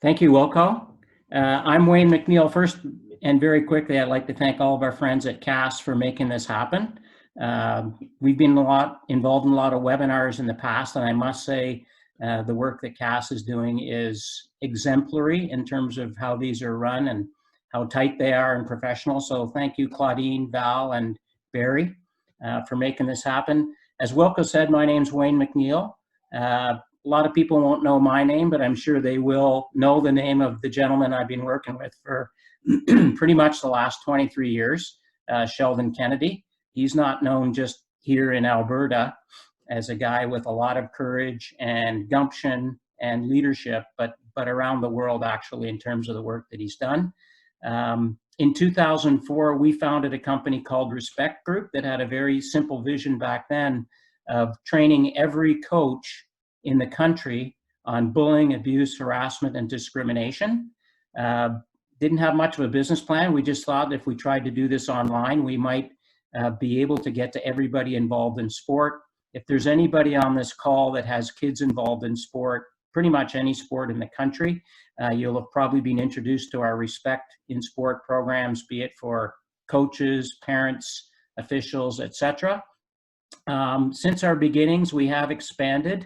Thank you, Wilco. I'm Wayne McNeil. First and very quickly, I'd like to thank all of our friends at CAS for making this happen. We've been involved in a lot of webinars in the past, and I must say the work that CAS is doing is exemplary in terms of how these are run and how tight they are and professional. So thank you, Claudine, Val, and Barry for making this happen. As Wilco said, my name's Wayne McNeil. A lot of people won't know my name, but I'm sure they will know the name of the gentleman I've been working with for pretty much the last 23 years, Sheldon Kennedy. He's not known just here in Alberta as a guy with a lot of courage and gumption and leadership, but around the world actually in terms of the work that he's done. In 2004, we founded a company called Respect Group that had a very simple vision back then of training every coach in the country on bullying, abuse, harassment, and discrimination. Didn't have much of a business plan. We just thought if we tried to do this online, we might be able to get to everybody involved in sport. If there's anybody on this call that has kids involved in sport, pretty much any sport in the country, you'll have probably been introduced to our Respect in Sport programs, be it for coaches, parents, officials, etc. Since our beginnings, we have expanded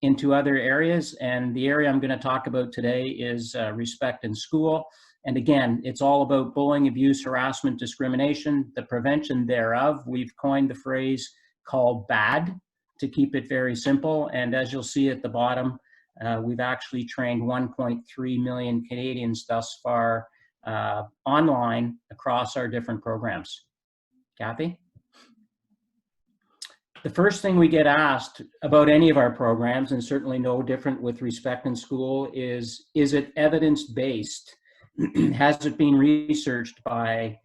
into other areas, and the area I'm going to talk about today is respect in school. And again, it's all about bullying, abuse, harassment, discrimination, the prevention thereof. We've coined the phrase called BAD to keep it very simple. And as you'll see at the bottom, we've actually trained 1.3 million Canadians thus far online across our different programs. Kathy? The first thing we get asked about any of our programs, and certainly no different with Respect in School, is it evidence-based? Has it been researched by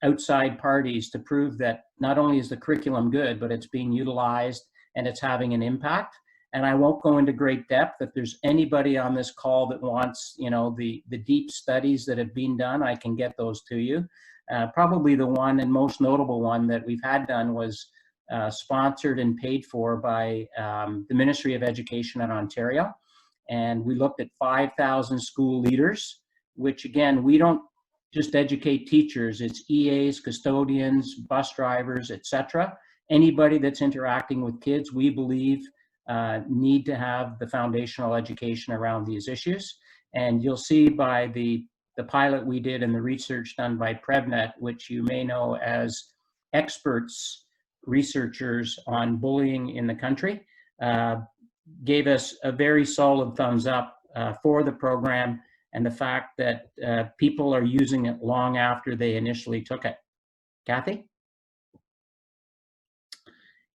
outside parties to prove that not only is the curriculum good, but it's being utilized and it's having an impact? And I won't go into great depth. If there's anybody on this call that wants, the deep studies that have been done, I can get those to you. Probably the one and most notable one that we've had done was sponsored and paid for by the Ministry of Education in Ontario. And we looked at 5,000 school leaders, which again, we don't just educate teachers, it's EAs, custodians, bus drivers, etc. Anybody that's interacting with kids, we believe need to have the foundational education around these issues. And you'll see by the pilot we did and the research done by PrevNet, which you may know as experts researchers on bullying in the country, gave us a very solid thumbs up for the program and the fact that people are using it long after they initially took it. Kathy?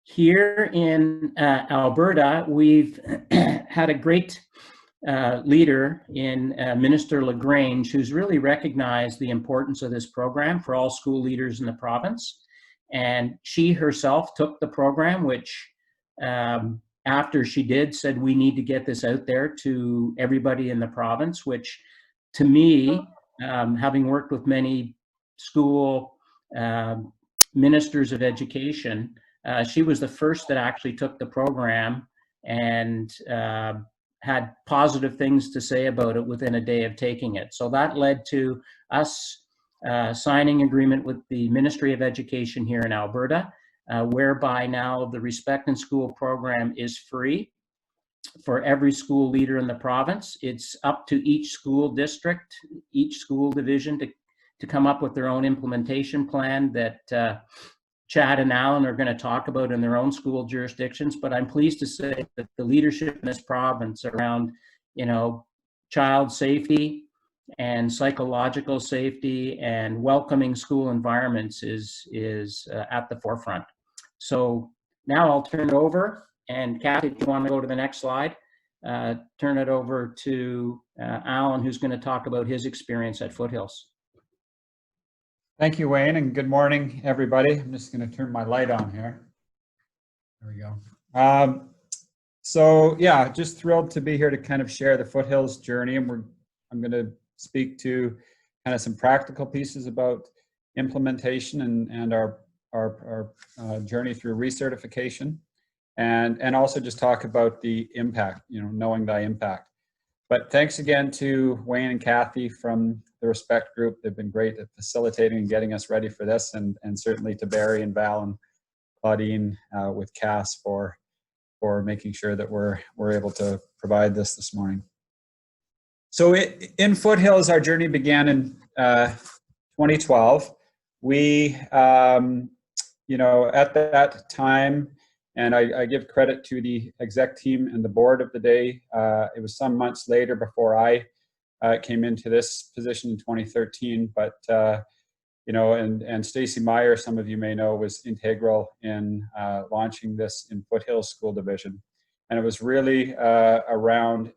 Here in Alberta, we've had a great leader in Minister LaGrange, who's really recognized the importance of this program for all school leaders in the province. And she herself took the program, which after she did, said we need to get this out there to everybody in the province, which to me, having worked with many school ministers of education, she was the first that actually took the program and had positive things to say about it within a day of taking it. So that led to us signing agreement with the Ministry of Education here in Alberta, whereby now the Respect in School program is free for every school leader in the province. It's up to each school district, each school division to come up with their own implementation plan that Chad and Alan are going to talk about in their own school jurisdictions. But I'm pleased to say that the leadership in this province around, child safety and psychological safety and welcoming school environments is at the forefront. So now I'll turn it over, and Kathy, if you want to go to the next slide, turn it over to Alan, who's going to talk about his experience at Foothills. Thank you, Wayne, and good morning, everybody. I'm just going to turn my light on here. There we go. So yeah, just thrilled to be here to kind of share the Foothills journey, and I'm going to speak to kind of some practical pieces about implementation and our journey through recertification, and also just talk about the impact, knowing thy impact. But thanks again to Wayne and Kathy from the Respect Group. They've been great at facilitating and getting us ready for this, and certainly to Barry and Val and Claudine with Cass for making sure that we're able to provide this morning. So in Foothills, our journey began in 2012. We, you know, at that time, and I give credit to the exec team and the board of the day. It was some months later before I came into this position in 2013, but you know, and Stacy Meyer, some of you may know, was integral in launching this in Foothills School Division. And it was really around,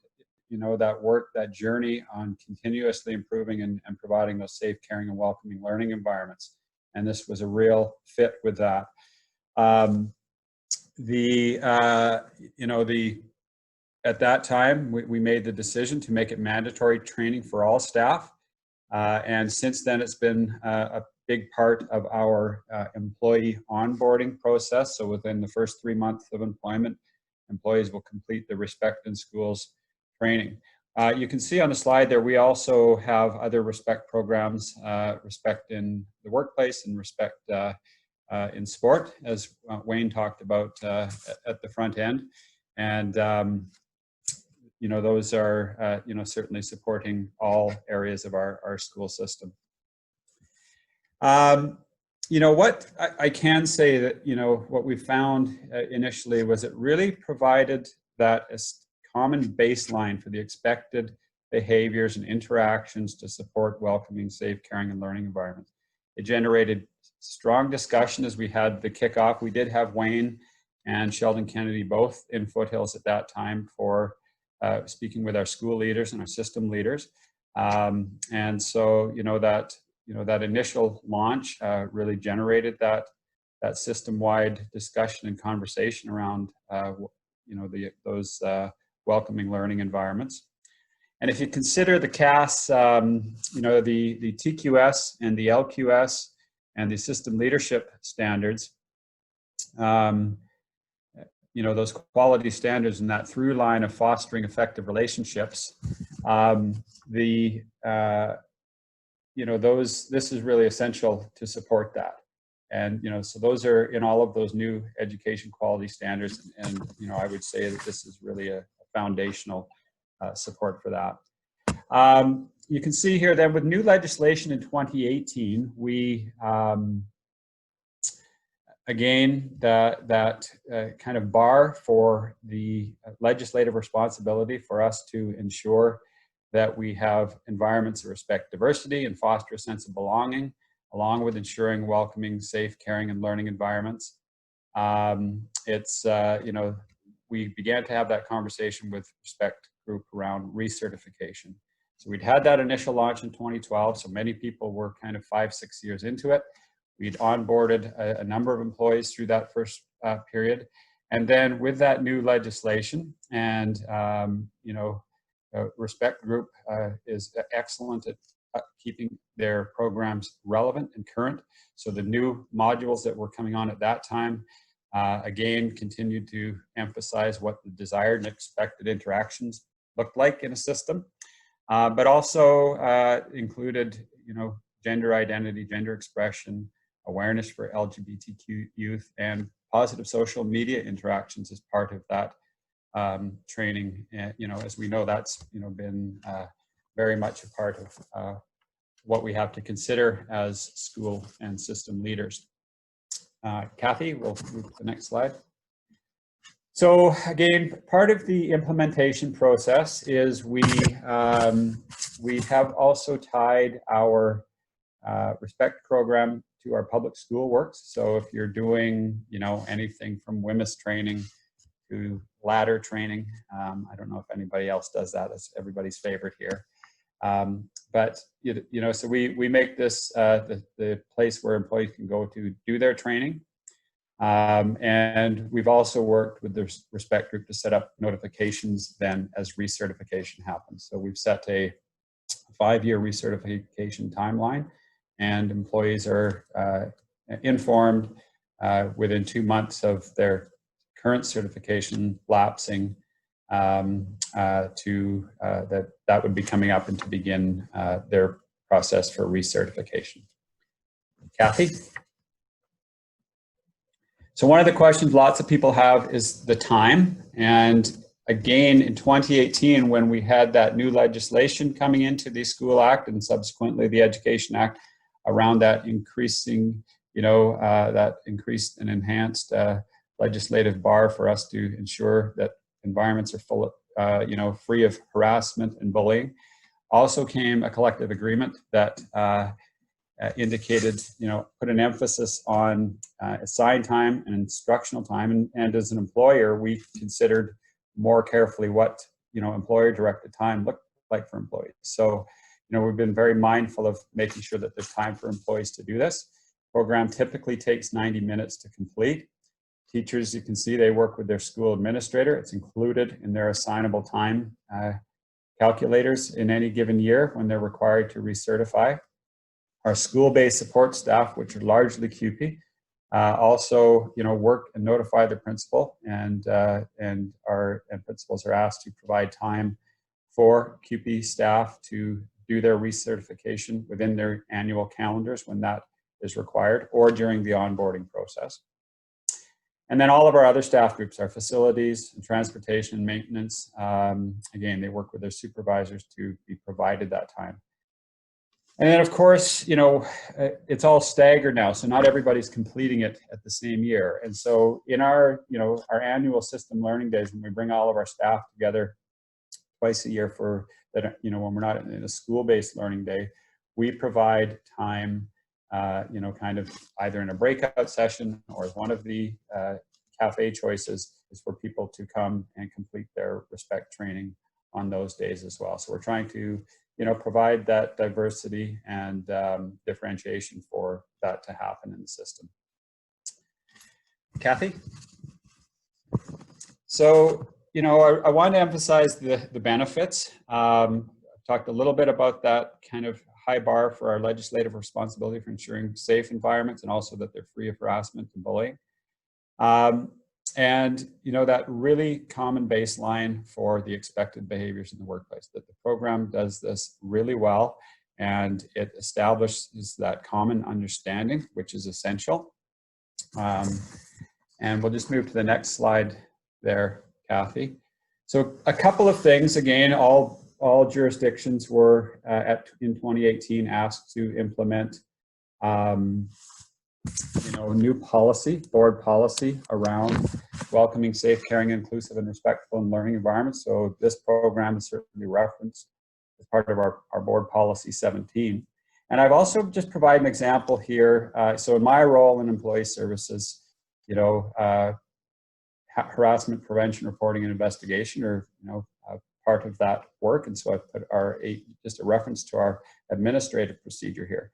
you know, that work, that journey on continuously improving and providing those safe, caring, and welcoming learning environments. And this was a real fit with that. You know, at that time, we made the decision to make it mandatory training for all staff. And since then, it's been a big part of our employee onboarding process. So within the first 3 months of employment, employees will complete the Respect in Schools training. You can see on the slide there, we also have other Respect programs, Respect in the workplace and Respect in sport, as Wayne talked about at the front end. And you know, those are, you know, certainly supporting all areas of our school system. You know, what I can say that, you know, what we found initially was it really provided that common baseline for the expected behaviors and interactions to support welcoming, safe, caring, and learning environments. It generated strong discussion as we had the kickoff. We did have Wayne and Sheldon Kennedy both in Foothills at that time for speaking with our school leaders and our system leaders. And so, you know, that initial launch really generated that system-wide discussion and conversation around, you know, those welcoming learning environments. And if you consider the CAS, you know, the TQS and the LQS and the system leadership standards, you know, those quality standards and that through line of fostering effective relationships, you know, this is really essential to support that. And, you know, so those are in all of those new education quality standards. And you know, I would say that this is really a foundational support for that. You can see here then with new legislation in 2018, we, again, that kind of bar for the legislative responsibility for us to ensure that we have environments that respect diversity and foster a sense of belonging, along with ensuring welcoming, safe, caring, and learning environments. It's, you know, we began to have that conversation with Respect Group around recertification. So we'd had that initial launch in 2012, so many people were kind of 5-6 years into it. We'd onboarded a number of employees through that first period. And then with that new legislation and, you know, Respect Group is excellent at keeping their programs relevant and current. So the new modules that were coming on at that time, again, continued to emphasize what the desired and expected interactions looked like in a system, but also included, you know, gender identity, gender expression, awareness for LGBTQ youth, and positive social media interactions as part of that training. You know, as we know, that's, you know, been very much a part of what we have to consider as school and system leaders. Kathy, we'll move to the next slide. So again, part of the implementation process is we have also tied our Respect program to our public school works. So if you're doing, you know, anything from WMIS training to ladder training, I don't know if anybody else does that. That's everybody's favorite here. But you know, so we make this the place where employees can go to do their training. And we've also worked with the Respect Group to set up notifications then as recertification happens. So we've set a 5-year recertification timeline, and employees are informed within 2 months of their current certification lapsing that would be coming up and to begin their process for recertification. Kathy? So one of the questions lots of people have is the time. And again, in 2018, when we had that new legislation coming into the School Act and subsequently the Education Act around that increasing, that increased and enhanced legislative bar for us to ensure that environments are full of, free of harassment and bullying, also came a collective agreement that indicated, put an emphasis on assigned time and instructional time. And as an employer, we considered more carefully what, employer-directed time looked like for employees. So, we've been very mindful of making sure that there's time for employees to do this. Program typically takes 90 minutes to complete. Teachers, you can see they work with their school administrator. It's included in their assignable time calculators in any given year when they're required to recertify. Our school-based support staff, which are largely CUPE, also, work and notify the principal, and principals are asked to provide time for CUPE staff to do their recertification within their annual calendars when that is required, or during the onboarding process. And then all of our other staff groups, our facilities, and transportation and maintenance, again, they work with their supervisors to be provided that time. And then, of course, it's all staggered now, so not everybody's completing it at the same year. And so in our, our annual system learning days, when we bring all of our staff together twice a year for that, when we're not in a school-based learning day, we provide time, kind of either in a breakout session or as one of the cafe choices is for people to come and complete their respect training on those days as well. So we're trying to provide that diversity and differentiation for that to happen in the system. Kathy? So, I want to emphasize the benefits. I've talked a little bit about that kind of high bar for our legislative responsibility for ensuring safe environments and also that they're free of harassment and bullying. And, that really common baseline for the expected behaviors in the workplace, that the program does this really well, and it establishes that common understanding, which is essential. And we'll just move to the next slide there, Kathy. So a couple of things, again, all jurisdictions were in 2018 asked to implement new policy, board policy around welcoming, safe, caring, inclusive, and respectful and learning environments. So this program is certainly referenced as part of our board policy 17. And I've also just provided an example here. So in my role in employee services, harassment prevention, reporting, and investigation are, part of that work. And so I put just a reference to our administrative procedure here.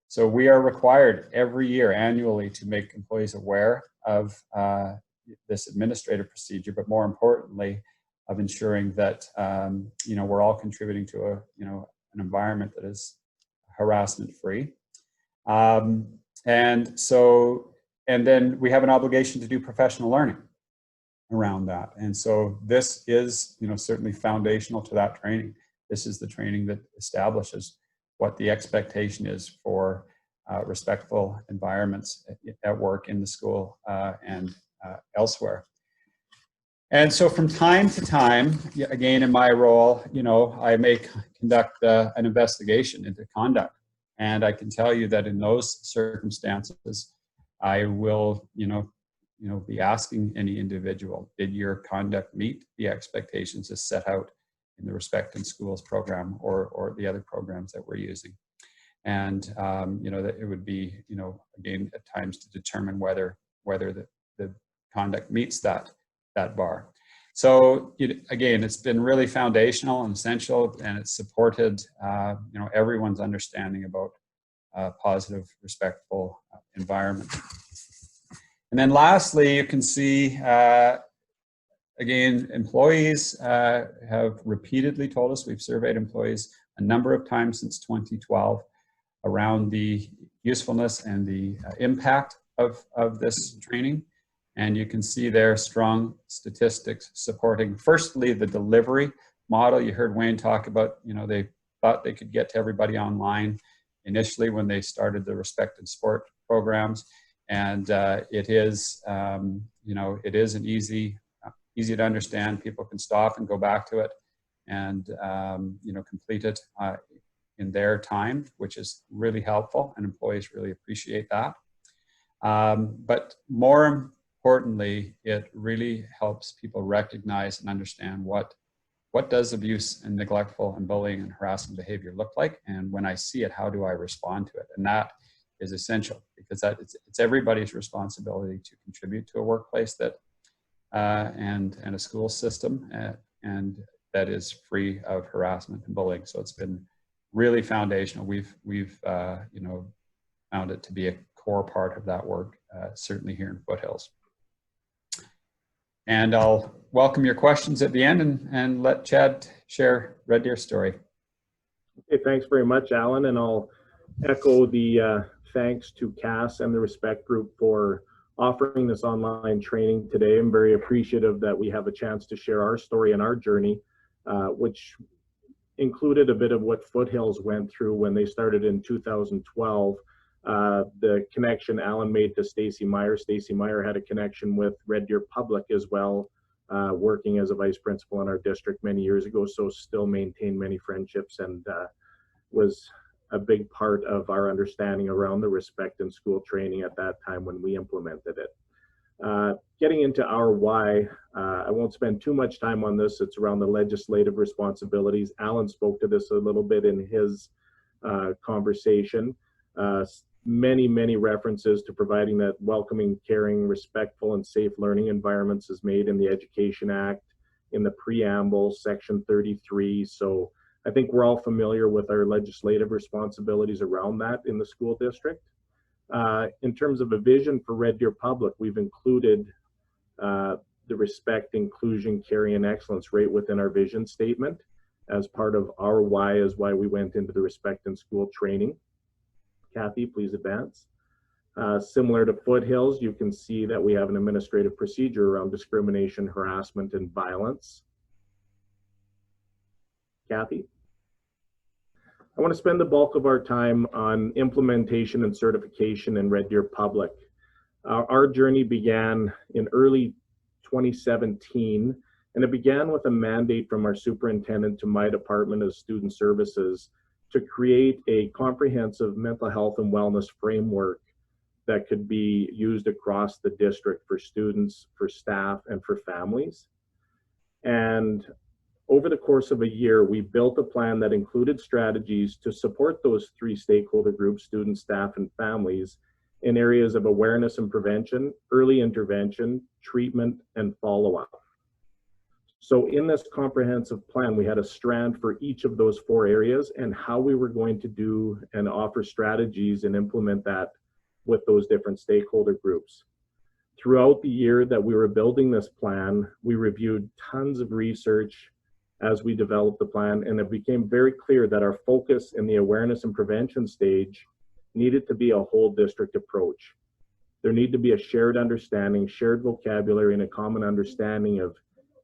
So we are required every year annually to make employees aware of this administrative procedure, but more importantly, of ensuring that we're all contributing to an environment that is harassment free. And then we have an obligation to do professional learning around that. And so this is certainly foundational to that training. This is the training that establishes what the expectation is for respectful environments at work, in the school, and elsewhere. And so from time to time, again, in my role, I may conduct an investigation into conduct. And I can tell you that in those circumstances, I will, be asking any individual, did your conduct meet the expectations as set out in the Respect in Schools program or the other programs that we're using? And, that it would be, again, at times to determine whether the conduct meets that bar. So, again, it's been really foundational and essential, and it's supported, everyone's understanding about positive, respectful environment. And then lastly, you can see, again, employees have repeatedly told us, we've surveyed employees a number of times since 2012 around the usefulness and the impact of this training. And you can see there strong statistics supporting, firstly, the delivery model. You heard Wayne talk about, they thought they could get to everybody online initially when they started the Respect in Sport programs. And it is, it is an easy to understand. People can stop and go back to it and, complete it in their time, which is really helpful, and employees really appreciate that. But more importantly, it really helps people recognize and understand what does abuse and neglectful and bullying and harassment behavior look like, and when I see it, how do I respond to it? And that is essential, because it's everybody's responsibility to contribute to a workplace that and a school system and that is free of harassment and bullying. So it's been really foundational. We've found it to be a core part of that work, certainly here in Foothills. And I'll welcome your questions at the end and let Chad share Red Deer's story. Okay, thanks very much, Alan. And I'll echo the thanks to CAS and the Respect Group for offering this online training today. I'm very appreciative that we have a chance to share our story and our journey, which included a bit of what Foothills went through when they started in 2012. The connection Alan made to Stacy Meyer. Stacy Meyer had a connection with Red Deer Public as well, working as a vice principal in our district many years ago, so still maintained many friendships and was a big part of our understanding around the Respect in School training at that time when we implemented it. Getting into our why, I won't spend too much time on this. It's around the legislative responsibilities. Alan spoke to this a little bit in his conversation. Many references to providing that welcoming, caring, respectful, and safe learning environments is made in the Education Act, in the preamble, Section 33. So I think we're all familiar with our legislative responsibilities around that in the school district. In terms of a vision for Red Deer Public, we've included the respect, inclusion, caring, and excellence right within our vision statement as part of our why, is why we went into the Respect in School training. Kathy, please advance. Similar to Foothills, you can see that we have an administrative procedure around discrimination, harassment, and violence. Kathy? I want to spend the bulk of our time on implementation and certification in Red Deer Public. Our journey began in early 2017, and it began with a mandate from our superintendent to my Department of Student Services to create a comprehensive mental health and wellness framework that could be used across the district for students, for staff, and for families. And over the course of a year, we built a plan that included strategies to support those three stakeholder groups, students, staff, and families, in areas of awareness and prevention, early intervention, treatment, and follow-up. So in this comprehensive plan, we had a strand for each of those four areas and how we were going to do and offer strategies and implement that with those different stakeholder groups. Throughout the year that we were building this plan, we reviewed tons of research as we developed the plan, and it became very clear that our focus in the awareness and prevention stage needed to be a whole district approach. There needed to be a shared understanding, shared vocabulary, and a common understanding of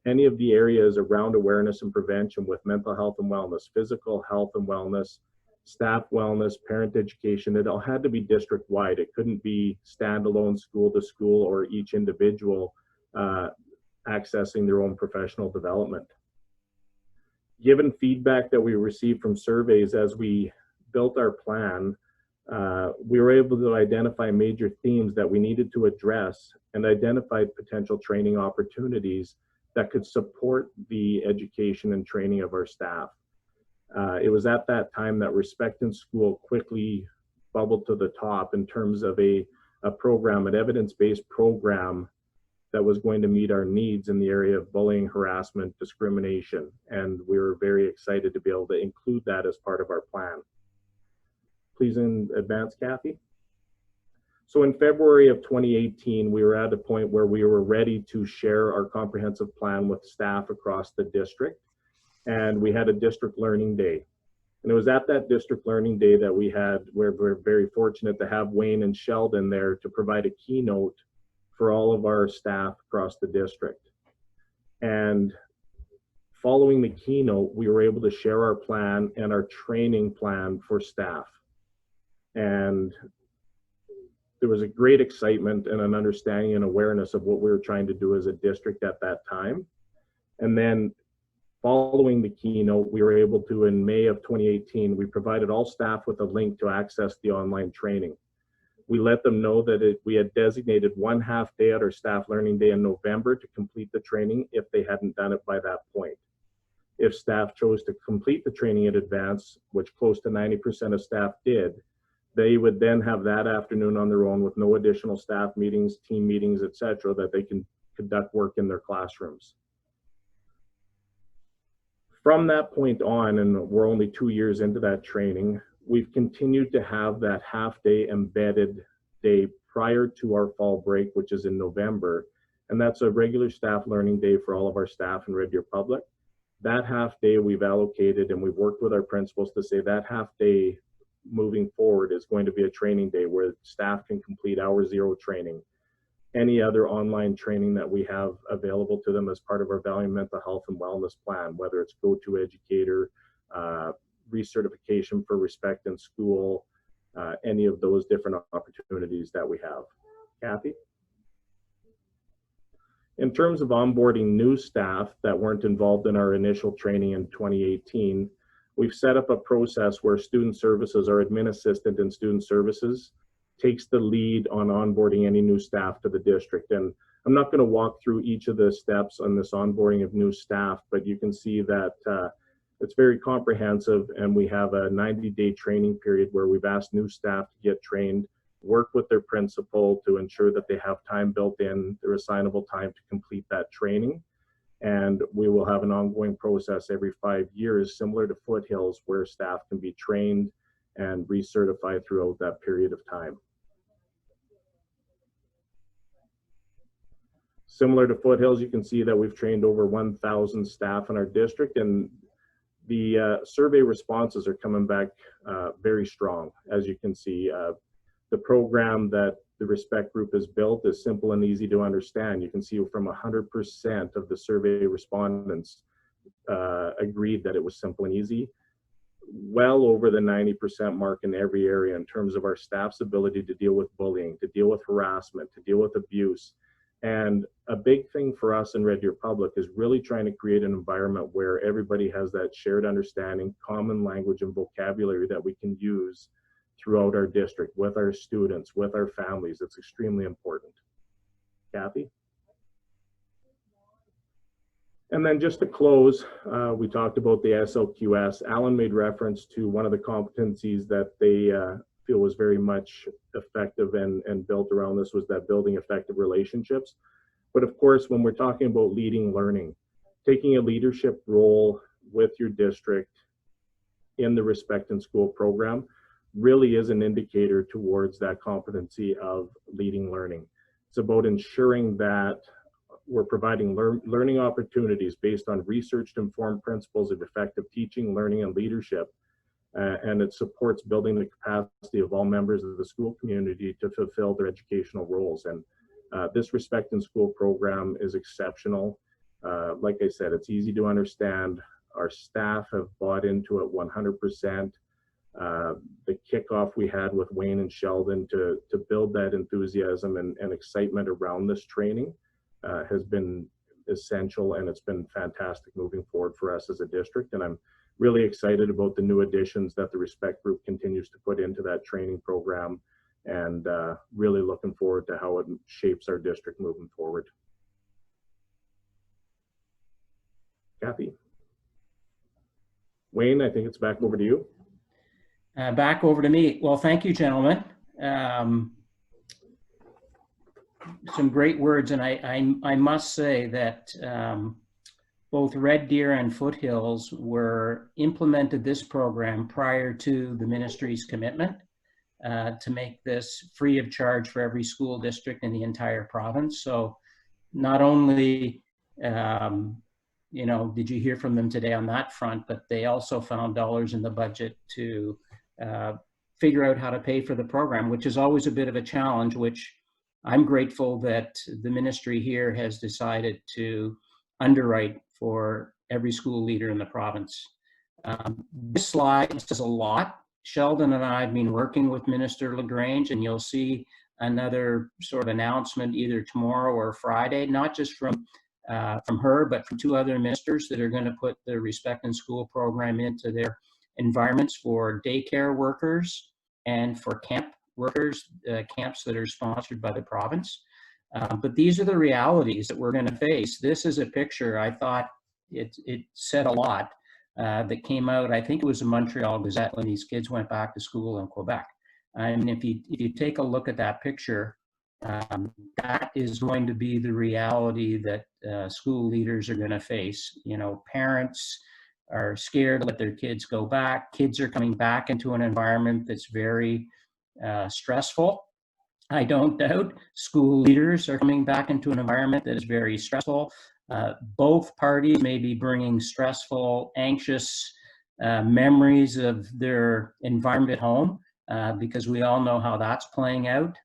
any of the areas around awareness and prevention with mental health and wellness, physical health and wellness, staff wellness, parent education. It all had to be district-wide. It couldn't be standalone school to school or each individual accessing their own professional development. Given feedback that we received from surveys as we built our plan, we were able to identify major themes that we needed to address and identified potential training opportunities that could support the education and training of our staff. It was at that time that Respect in School quickly bubbled to the top in terms of a program, an evidence-based program that was going to meet our needs in the area of bullying, harassment, discrimination. And we were very excited to be able to include that as part of our plan. Please advance, Kathy. So in February of 2018, we were at a point where we were ready to share our comprehensive plan with staff across the district. And we had a district learning day. And it was at that district learning day that we're very fortunate to have Wayne and Sheldon there to provide a keynote for all of our staff across the district. And following the keynote, we were able to share our plan and our training plan for staff. And there was a great excitement and an understanding and awareness of what we were trying to do as a district at that time. And then following the keynote, we were able to, in May of 2018, we provided all staff with a link to access the online training. We let them know that we had designated 1/2 day at our staff learning day in November to complete the training if they hadn't done it by that point. If staff chose to complete the training in advance, which close to 90% of staff did, they would then have that afternoon on their own with no additional staff meetings, team meetings, etc., that they can conduct work in their classrooms. From that point on, and we're only 2 years into that training, we've continued to have that half-day embedded day prior to our fall break, which is in November. And that's a regular staff learning day for all of our staff in Red Deer Public. That half day we've allocated, and we've worked with our principals to say that half day moving forward is going to be a training day where staff can complete hour zero training. Any other online training that we have available to them as part of our Value Mental Health and Wellness Plan, whether it's Go-To-Educator, recertification for respect in school, any of those different opportunities that we have. Kathy? In terms of onboarding new staff that weren't involved in our initial training in 2018, we've set up a process where student services, our admin assistant in student services, takes the lead on onboarding any new staff to the district. And I'm not going to walk through each of the steps on this onboarding of new staff, but you can see that it's very comprehensive, and we have a 90-day training period where we've asked new staff to get trained, work with their principal to ensure that they have time built in, their assignable time to complete that training. And we will have an ongoing process every 5 years, similar to Foothills, where staff can be trained and recertified throughout that period of time. Similar to Foothills, you can see that we've trained over 1,000 staff in our district, and the survey responses are coming back very strong. As you can see, the program that the Respect Group has built is simple and easy to understand. You can see from 100% of the survey respondents agreed that it was simple and easy. Well over the 90% mark in every area in terms of our staff's ability to deal with bullying, to deal with harassment, to deal with abuse. And a big thing for us in Red Deer Public is really trying to create an environment where everybody has that shared understanding, common language and vocabulary that we can use throughout our district, with our students, with our families. It's extremely important. Kathy? And then just to close, we talked about the SLQS. Alan made reference to one of the competencies that they feel was very much effective and built around this was that building effective relationships. But of course, when we're talking about leading learning, taking a leadership role with your district in the Respect in School program really is an indicator towards that competency of leading learning. It's about ensuring that we're providing learning opportunities based on research informed principles of effective teaching, learning, and leadership. And it supports building the capacity of all members of the school community to fulfill their educational roles. And this Respect in School program is exceptional. Like I said, it's easy to understand. Our staff have bought into it 100%. The kickoff we had with Wayne and Sheldon to build that enthusiasm and excitement around this training has been essential, and it's been fantastic moving forward for us as a district. And I'm really excited about the new additions that the Respect Group continues to put into that training program, and really looking forward to how it shapes our district moving forward. Kathy? Wayne, I think it's back over to you. Back over to me. Well, thank you, gentlemen. Some great words, and I must say that both Red Deer and Foothills implemented this program prior to the ministry's commitment to make this free of charge for every school district in the entire province. So not only you know, did you hear from them today on that front, but they also found dollars in the budget to figure out how to pay for the program, which is always a bit of a challenge, which I'm grateful that the ministry here has decided to underwrite for every school leader in the province. This slide says a lot. Sheldon and I have been working with Minister LaGrange, and you'll see another sort of announcement either tomorrow or Friday, not just from her, but from 2 other ministers that are going to put the Respect in School program into their environments for daycare workers and for camp workers, camps that are sponsored by the province. But these are the realities that we're going to face. This is a picture, I thought it said a lot, that came out, I think it was the Montreal Gazette, when these kids went back to school in Quebec. I mean, if you take a look at that picture, that is going to be the reality that school leaders are going to face. You know, parents are scared to let their kids go back. Kids are coming back into an environment that's very stressful. I don't doubt school leaders are coming back into an environment that is very stressful. Both parties may be bringing stressful, anxious memories of their environment at home, because we all know how that's playing out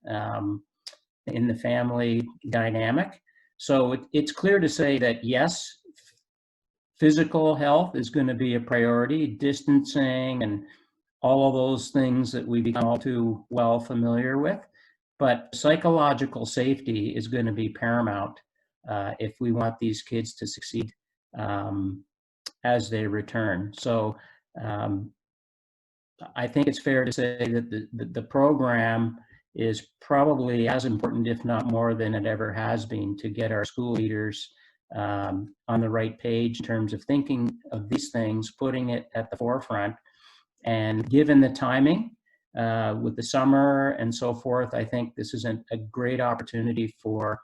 in the family dynamic. So it's clear to say that yes, physical health is going to be a priority, distancing and all of those things that we become all too well familiar with. But psychological safety is going to be paramount if we want these kids to succeed as they return. So I think it's fair to say that the program is probably as important, if not more than it ever has been, to get our school leaders on the right page in terms of thinking of these things, putting it at the forefront. And given the timing with the summer and so forth, I think this is a great opportunity for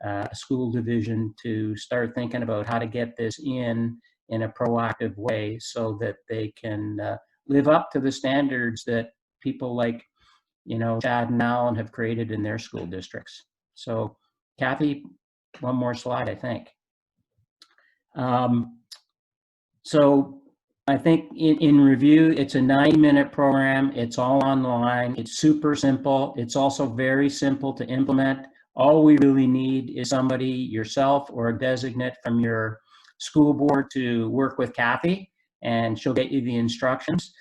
a school division to start thinking about how to get this in a proactive way so that they can live up to the standards that people like, you know, Chad and Alan have created in their school districts. So Kathy, one more slide, I think. So I think in review, it's a 90-minute program. It's all online. It's super simple. It's also very simple to implement. All we really need is somebody, yourself or a designate from your school board, to work with Kathy, and she'll get you the instructions.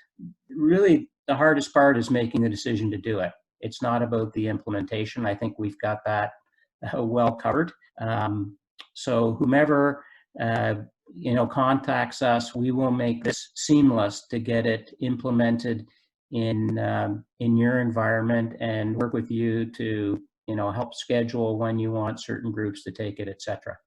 Really, the hardest part is making the decision to do it. It's not about the implementation. I think we've got that well covered. So whomever you know, contacts us, we will make this seamless to get it implemented in your environment, and work with you to, you know, help schedule when you want certain groups to take it, etc.